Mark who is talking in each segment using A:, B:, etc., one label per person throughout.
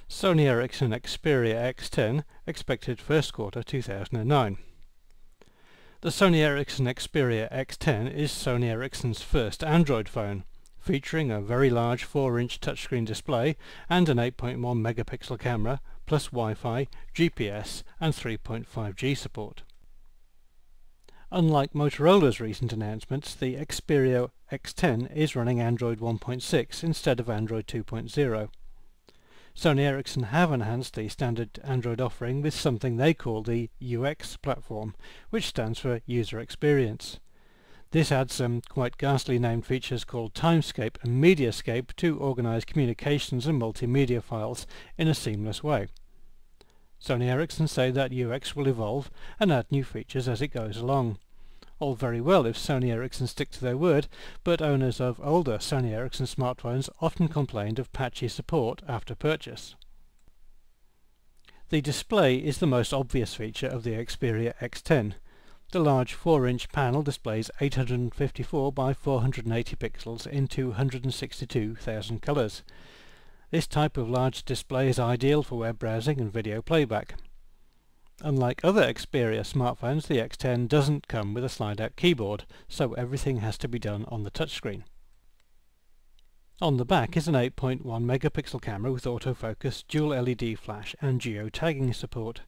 A: Sony Ericsson XPERIA X10, expected first quarter 2009. The Sony Ericsson XPERIA X10 is Sony Ericsson's first Android phone, featuring a very large 4-inch touchscreen display and an 8.1 megapixel camera, plus Wi-Fi, GPS and 3.5G support. Unlike Motorola's recent announcements, the XPERIA X10 is running Android 1.6 instead of Android 2.0. Sony Ericsson have enhanced the standard Android offering with something they call the UX platform, which stands for User Experience. This adds some quite ghastly named features called Timescape and Mediascape to organise communications and multimedia files in a seamless way. Sony Ericsson say that UX will evolve and add new features as it goes along. All very well if Sony Ericsson stick to their word, but owners of older Sony Ericsson smartphones often complained of patchy support after purchase. The display is the most obvious feature of the XPERIA X10. The large 4-inch panel displays 854 by 480 pixels in 262,000 colours. This type of large display is ideal for web browsing and video playback. Unlike other Xperia smartphones, the X10 doesn't come with a slide-out keyboard, so everything has to be done on the touchscreen. On the back is an 8.1 megapixel camera with autofocus, dual LED flash and geotagging support.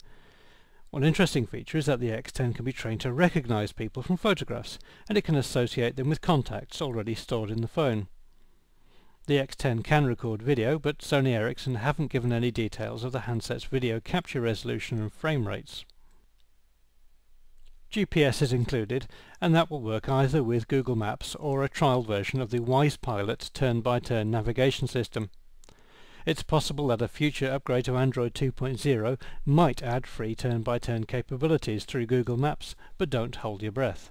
A: One interesting feature is that the X10 can be trained to recognise people from photographs, and it can associate them with contacts already stored in the phone. The X10 can record video, but Sony Ericsson haven't given any details of the handset's video capture resolution and frame rates. GPS is included, and that will work either with Google Maps or a trial version of the Wise Pilot turn-by-turn navigation system. It's possible that a future upgrade to Android 2.0 might add free turn-by-turn capabilities through Google Maps, but don't hold your breath.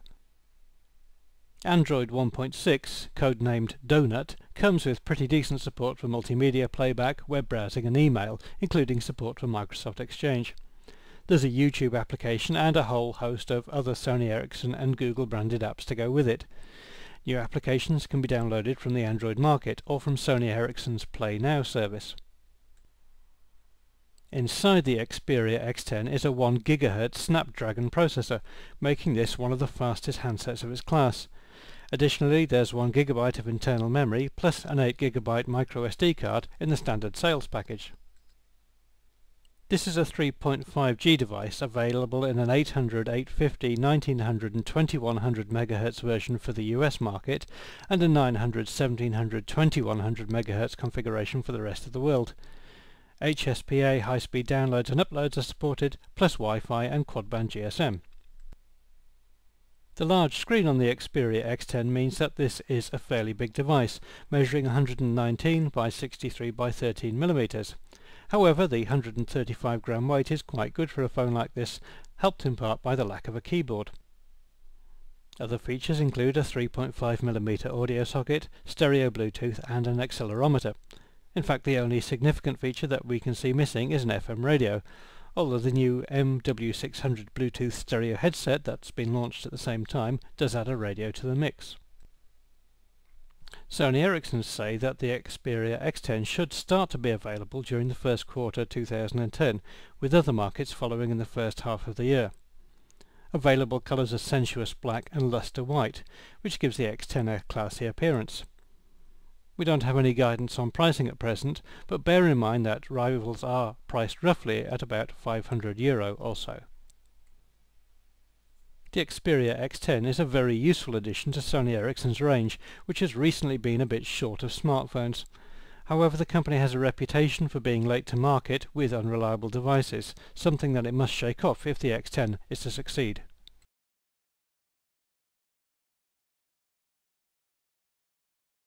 A: Android 1.6, codenamed Donut, comes with pretty decent support for multimedia playback, web browsing and email, including support for Microsoft Exchange. There's a YouTube application and a whole host of other Sony Ericsson and Google branded apps to go with it. New applications can be downloaded from the Android market or from Sony Ericsson's Play Now service. Inside the XPERIA X10 is a 1 GHz Snapdragon processor, making this one of the fastest handsets of its class. Additionally, there's 1 GB of internal memory plus an 8 GB microSD card in the standard sales package. This is a 3.5G device available in an 800, 850, 1900 and 2100 MHz version for the US market and a 900, 1700, 2100 MHz configuration for the rest of the world. HSPA high-speed downloads and uploads are supported, plus Wi-Fi and quad-band GSM. The large screen on the XPERIA X10 means that this is a fairly big device, measuring 119 by 63 by 13 mm. However, the 135 gram weight is quite good for a phone like this, helped in part by the lack of a keyboard. Other features include a 3.5 mm audio socket, stereo Bluetooth and an accelerometer. In fact, the only significant feature that we can see missing is an FM radio, although the new MW600 Bluetooth stereo headset that's been launched at the same time does add a radio to the mix. Sony Ericsson say that the XPERIA X10 should start to be available during the first quarter 2010, with other markets following in the first half of the year. Available colours are sensuous black and luster white, which gives the X10 a classy appearance. We don't have any guidance on pricing at present, but bear in mind that rivals are priced roughly at about €500 or so. The XPERIA X10 is a very useful addition to Sony Ericsson's range, which has recently been a bit short of smartphones. However, the company has a reputation for being late to market with unreliable devices, something that it must shake off if the X10 is to succeed.